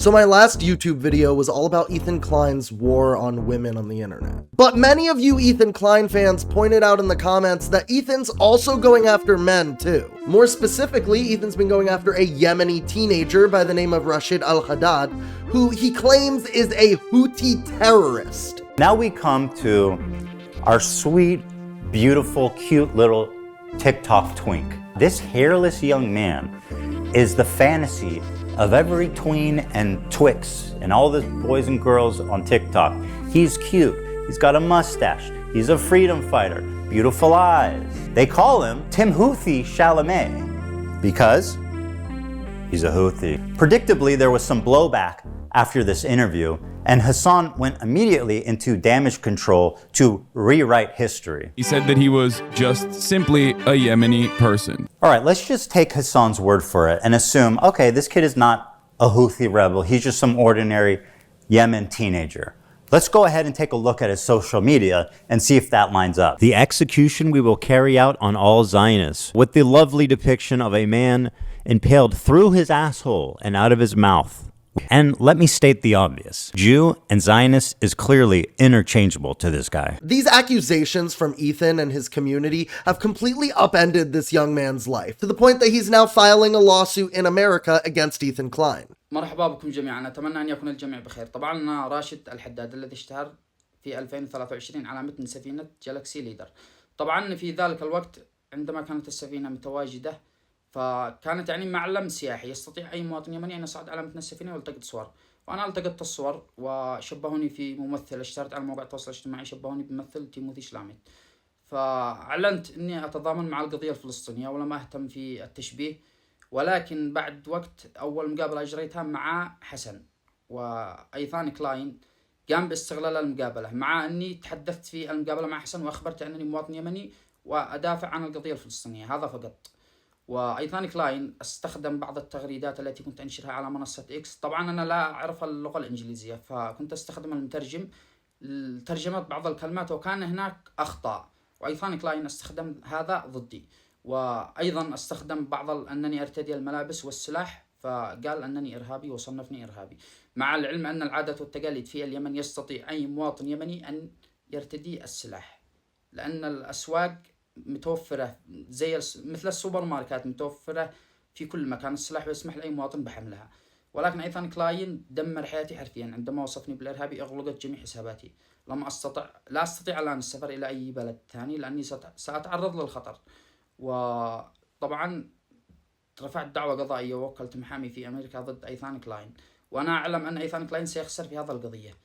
So my last YouTube video was all about Ethan Klein's war on women on the internet. But many of you Ethan Klein fans pointed out in the comments that Ethan's also going after men too. More specifically, Ethan's been going after a Yemeni teenager by the name of Rashid al-Haddad, who he claims is a Houthi terrorist. Now we come to our sweet, beautiful, cute little TikTok twink. This hairless young man is the fantasy of every tween and twix and all the boys and girls on TikTok. He's cute, he's got a mustache, he's a freedom fighter, beautiful eyes. They call him Timothy Chalamet because he's a Houthi. Predictably, there was some blowback after this interview, and Hassan went immediately into damage control to rewrite history. He said that he was just simply a Yemeni person. All right, let's just take Hassan's word for it and assume, okay, this kid is not a Houthi rebel. He's just some ordinary Yemen teenager. Let's go ahead and take a look at his social media and see if that lines up. The execution we will carry out on all Zionists, with the lovely depiction of a man impaled through his asshole and out of his mouth. And let me state the obvious. Jew and Zionist is clearly interchangeable to this guy. These accusations from Ethan and his community have completely upended this young man's life, to the point that he's now filing a lawsuit in America against Ethan Klein. مرحبا بكم جميعا، أتمنى أن يكون الجميع بخير. طبعا أنا راشد الحداد الذي اشتهر في 2023 على متن سفينة جالاكسي ليدر. طبعا في ذلك الوقت عندما كانت السفينة متواجدة، فكانت يعني معلم سياحي يستطيع أي مواطن يمني أن يصعد على متن السفينة ويلتقط صور. وأنا التقطت الصور وشبهوني في ممثل اشتهرت على مواقع التواصل الاجتماعي، شبهوني بممثل تيموثي شلامت. فأعلنت أني أتضامن مع القضية الفلسطينية ولم أهتم في التشبيه. ولكن بعد وقت أول مقابلة أجريتها مع حسن وأيضا كلاين قام باستغلال المقابلة، مع أني تحدثت في المقابلة مع حسن وأخبرت أنني مواطن يمني وأدافع عن القضية الفلسطينية، هذا فقط. وأيضا كلاين استخدم بعض التغريدات التي كنت أنشرها على منصة إكس. طبعا أنا لا أعرف اللغة الإنجليزية، فكنت أستخدم المترجم لترجمة بعض الكلمات وكان هناك أخطاء، وأيضا كلاين استخدم هذا ضدي. وأيضا استخدم بعض أنني أرتدي الملابس والسلاح، فقال أنني إرهابي وصنفني إرهابي، مع العلم أن العادة والتقاليد في اليمن يستطيع أي مواطن يمني أن يرتدي السلاح، لأن الأسواق متوفرة زي مثل السوبر ماركات متوفرة في كل مكان، السلاح يسمح لأي مواطن بحملها. ولكن أيضا كلاين دمر حياتي حرفيا عندما وصفني بالإرهابي، أغلقت جميع حساباتي، لا أستطيع الآن السفر إلى أي بلد ثاني لأني سأتعرض للخطر. وطبعا رفعت دعوة قضائية ووكلت محامي في أمريكا ضد أيثان كلاين، وأنا أعلم أن أيثان كلاين سيخسر في هذا القضية.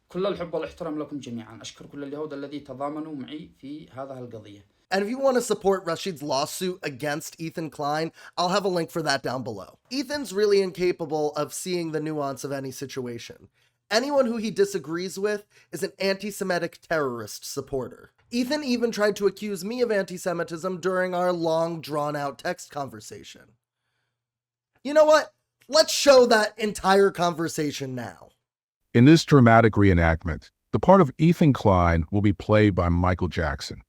كل الحب والاحترام لكم جميعا، أشكر كل اليهود الذي تضامنوا معي في هذه القضية. And if you want to support Rashid's lawsuit against Ethan Klein, I'll have a link for that down below. Ethan's really incapable of seeing the nuance of any situation. Anyone who he disagrees with is an anti-Semitic terrorist supporter. Ethan even tried to accuse me of anti-Semitism during our long, drawn-out text conversation. You know what? Let's show that entire conversation now. In this dramatic reenactment, the part of Ethan Klein will be played by Michael Jackson.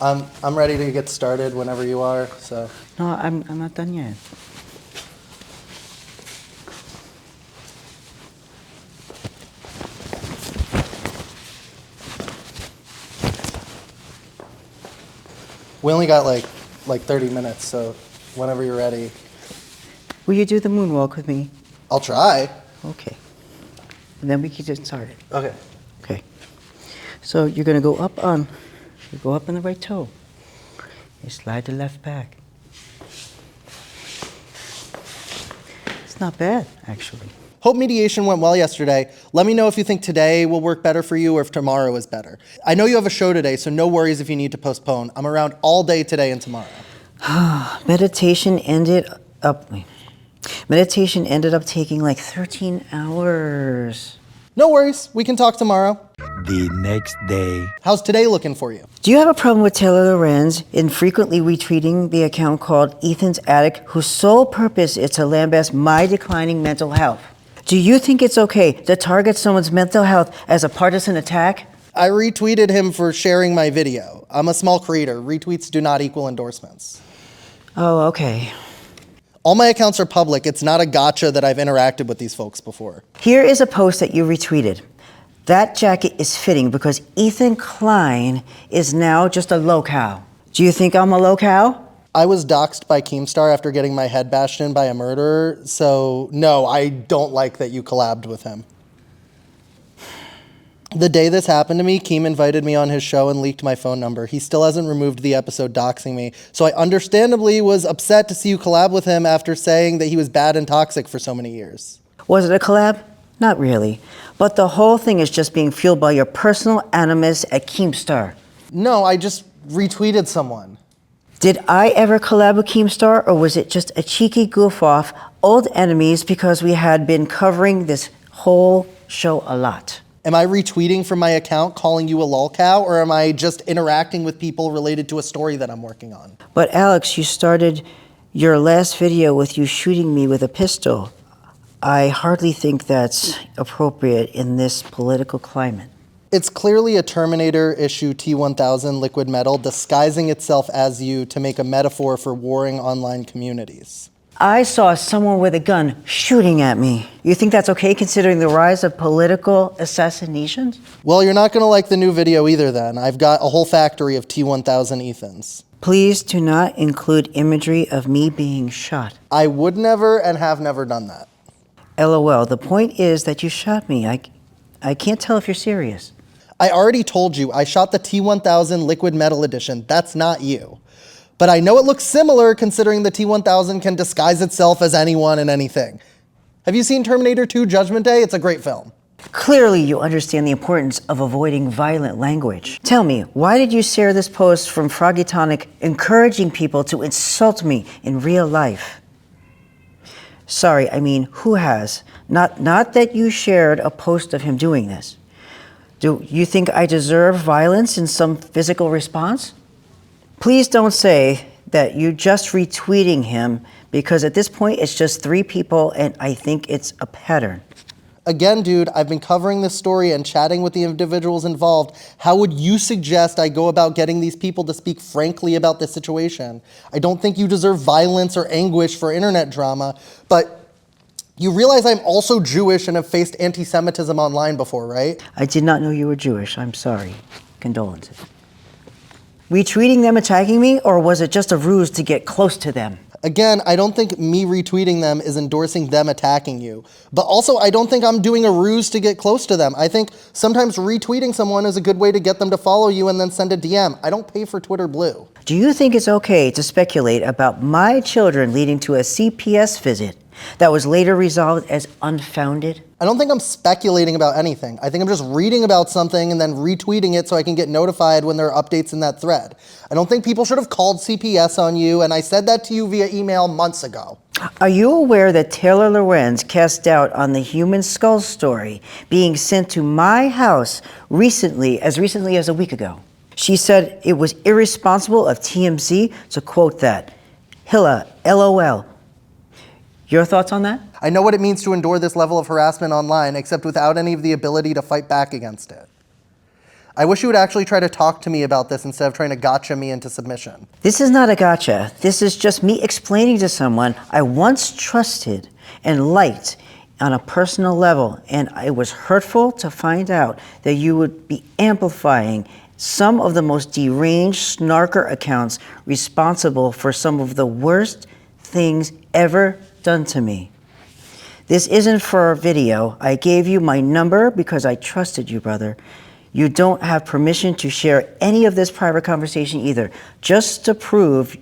I'm ready to get started whenever you are, so. No, I'm not done yet. We only got like 30 minutes, so whenever you're ready. Will you do the moonwalk with me? I'll try. Okay. And then we can get started. Okay. Okay. So you're gonna go up on the right toe. You slide the left back. It's not bad, actually. Hope mediation went well yesterday. Let me know if you think today will work better for you or if tomorrow is better. I know you have a show today, so no worries if you need to postpone. I'm around all day today and tomorrow. Meditation ended up taking like 13 hours. No worries, we can talk tomorrow. The next day. How's today looking for you? Do you have a problem with Taylor Lorenz infrequently retweeting the account called Ethan's Attic, whose sole purpose is to lambaste my declining mental health? Do you think it's okay to target someone's mental health as a partisan attack? I retweeted him for sharing my video. I'm a small creator. Retweets do not equal endorsements. Oh, okay. All my accounts are public. It's not a gotcha that I've interacted with these folks before. Here is a post that you retweeted. That jacket is fitting because Ethan Klein is now just a locale. Do you think I'm a locale? I was doxxed by Keemstar after getting my head bashed in by a murderer, so no, I don't like that you collabed with him. The day this happened to me, Keem invited me on his show and leaked my phone number. He still hasn't removed the episode doxing me, so I understandably was upset to see you collab with him after saying that he was bad and toxic for so many years. Was it a collab? Not really. But the whole thing is just being fueled by your personal animus at Keemstar. No, I just retweeted someone. Did I ever collab with Keemstar, or was it just a cheeky goof-off, old enemies because we had been covering this whole show a lot? Am I retweeting from my account calling you a lolcow, or am I just interacting with people related to a story that I'm working on? But Alex, you started your last video with you shooting me with a pistol. I hardly think that's appropriate in this political climate. It's clearly a Terminator issue T-1000 liquid metal disguising itself as you to make a metaphor for warring online communities. I saw someone with a gun shooting at me. You think that's okay considering the rise of political assassinations? Well, you're not going to like the new video either then. I've got a whole factory of T-1000 Ethans. Please do not include imagery of me being shot. I would never and have never done that. LOL, the point is that you shot me. I can't tell if you're serious. I already told you, I shot the T-1000 liquid metal edition. That's not you. But I know it looks similar considering the T-1000 can disguise itself as anyone and anything. Have you seen Terminator 2 Judgment Day? It's a great film. Clearly you understand the importance of avoiding violent language. Tell me, why did you share this post from Froggy Tonic encouraging people to insult me in real life? Sorry, I mean, who has? Not that you shared a post of him doing this. Do you think I deserve violence in some physical response? Please don't say that you're just retweeting him because at this point it's just 3 people and I think it's a pattern. Again, dude, I've been covering this story and chatting with the individuals involved. How would you suggest I go about getting these people to speak frankly about this situation? I don't think you deserve violence or anguish for internet drama, but you realize I'm also Jewish and have faced anti-Semitism online before, right? I did not know you were Jewish. I'm sorry. Condolences. Retweeting them attacking me, or was it just a ruse to get close to them? Again, I don't think me retweeting them is endorsing them attacking you. But also, I don't think I'm doing a ruse to get close to them. I think sometimes retweeting someone is a good way to get them to follow you and then send a DM. I don't pay for Twitter Blue. Do you think it's okay to speculate about my children leading to a CPS visit that was later resolved as unfounded? I don't think I'm speculating about anything. I think I'm just reading about something and then retweeting it so I can get notified when there are updates in that thread. I don't think people should have called CPS on you, and I said that to you via email months ago. Are you aware that Taylor Lorenz cast doubt on the human skull story being sent to my house recently as a week ago? She said it was irresponsible of TMZ to quote that. Hilla, LOL. Your thoughts on that? I know what it means to endure this level of harassment online, except without any of the ability to fight back against it. I wish you would actually try to talk to me about this instead of trying to gotcha me into submission. This is not a gotcha. This is just me explaining to someone I once trusted and liked on a personal level, and it was hurtful to find out that you would be amplifying some of the most deranged snarker accounts responsible for some of the worst things ever done to me. This isn't for a video. I gave you my number because I trusted you, brother. You don't have permission to share any of this private conversation either. Just to prove to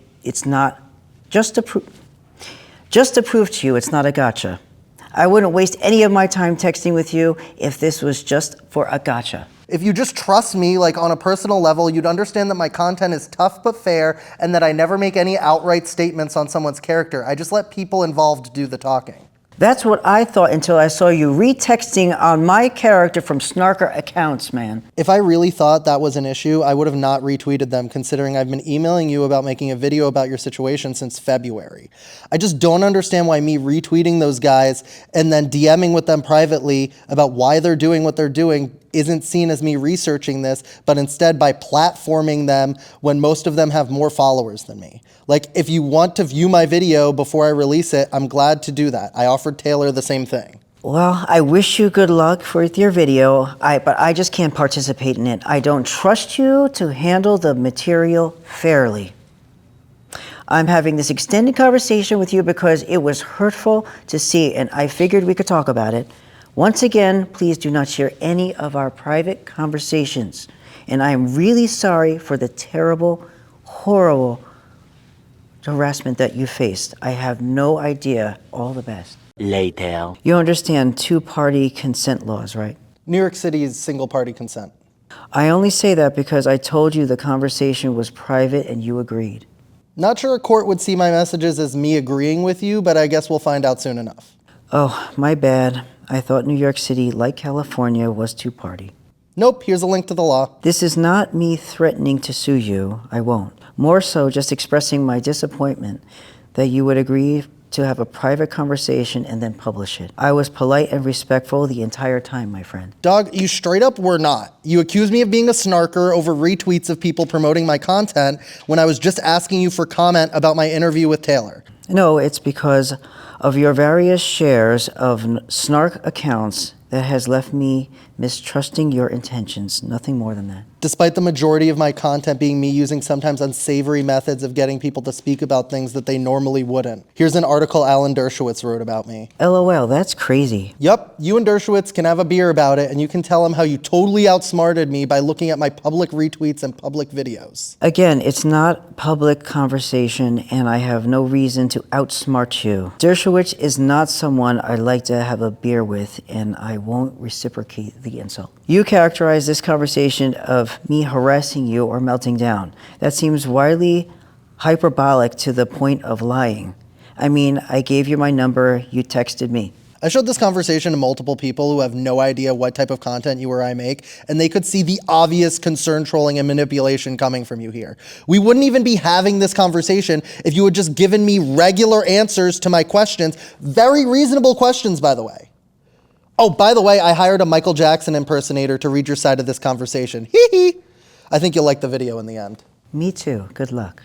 you it's not a gotcha. I wouldn't waste any of my time texting with you if this was just for a gotcha. If you just trust me, like on a personal level, you'd understand that my content is tough but fair and that I never make any outright statements on someone's character. I just let people involved do the talking. That's what I thought until I saw you retexting on my character from Snarker accounts, man. If I really thought that was an issue, I would have not retweeted them, considering I've been emailing you about making a video about your situation since February. I just don't understand why me retweeting those guys and then DMing with them privately about why they're doing what they're doing isn't seen as me researching this, but instead by platforming them when most of them have more followers than me. Like, if you want to view my video before I release it, I'm glad to do that. I offered Taylor the same thing. Well, I wish you good luck with your video, but I just can't participate in it. I don't trust you to handle the material fairly. I'm having this extended conversation with you because it was hurtful to see, and I figured we could talk about it. Once again, please do not share any of our private conversations. And I am really sorry for the terrible, horrible harassment that you faced. I have no idea. All the best. Later. You understand two-party consent laws, right? New York City's single-party consent. I only say that because I told you the conversation was private and you agreed. Not sure a court would see my messages as me agreeing with you, but I guess we'll find out soon enough. Oh, my bad. I thought New York City, like California, was two-party. Nope, here's a link to the law. This is not me threatening to sue you. I won't. More so just expressing my disappointment that you would agree to have a private conversation and then publish it. I was polite and respectful the entire time, my friend. Dog, you straight up were not. You accused me of being a snarker over retweets of people promoting my content when I was just asking you for comment about my interview with Taylor. No, it's because of your various shares of snark accounts that has left me mistrusting your intentions. Nothing more than that. Despite the majority of my content being me using sometimes unsavory methods of getting people to speak about things that they normally wouldn't. Here's an article Alan Dershowitz wrote about me. LOL, that's crazy. Yup, you and Dershowitz can have a beer about it, and you can tell him how you totally outsmarted me by looking at my public retweets and public videos. Again, it's not public conversation, and I have no reason to outsmart you. Dershowitz is not someone I'd like to have a beer with, and I won't reciprocate the insult. You characterize this conversation of me harassing you or melting down. That seems wildly hyperbolic to the point of lying. I mean, I gave you my number, you texted me. I showed this conversation to multiple people who have no idea what type of content you or I make, and they could see the obvious concern, trolling, and manipulation coming from you here. We wouldn't even be having this conversation if you had just given me regular answers to my questions. Very reasonable questions, by the way. Oh, by the way, I hired a Michael Jackson impersonator to read your side of this conversation. Hee hee. I think you'll like the video in the end. Me too. Good luck.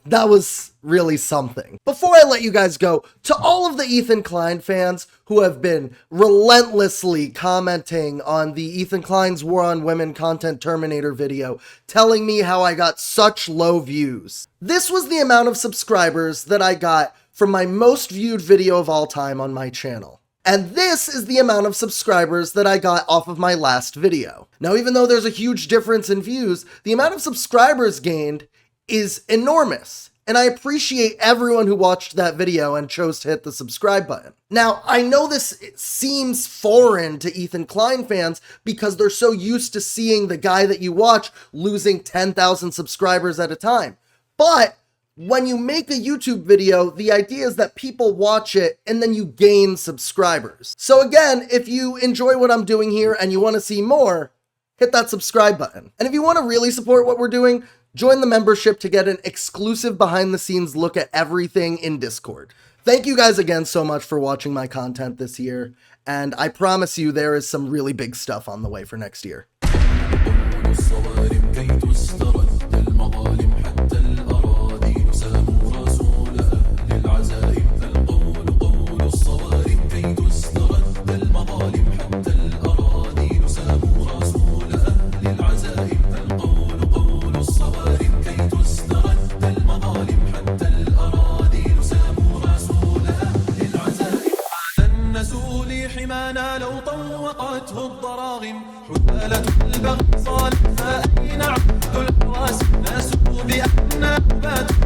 That was really something. Before I let you guys go, to all of the Ethan Klein fans who have been relentlessly commenting on the Ethan Klein's War on Women Content Terminator video, telling me how I got such low views. This was the amount of subscribers that I got from my most viewed video of all time on my channel. And this is the amount of subscribers that I got off of my last video. Now, even though there's a huge difference in views, the amount of subscribers gained is enormous. And I appreciate everyone who watched that video and chose to hit the subscribe button. Now, I know this seems foreign to Ethan Klein fans because they're so used to seeing the guy that you watch losing 10,000 subscribers at a time. But when you make a YouTube video, the idea is that people watch it and then you gain subscribers. So again, if you enjoy what I'm doing here and you want to see more, hit that subscribe button. And if you want to really support what we're doing, join the membership to get an exclusive behind the scenes look at everything in Discord. Thank you guys again so much for watching my content this year, and I promise you there is some really big stuff on the way for next year. لو طوقته الضراغم حثالة البغي صالحها أين عبد الحواس ناس بأن بات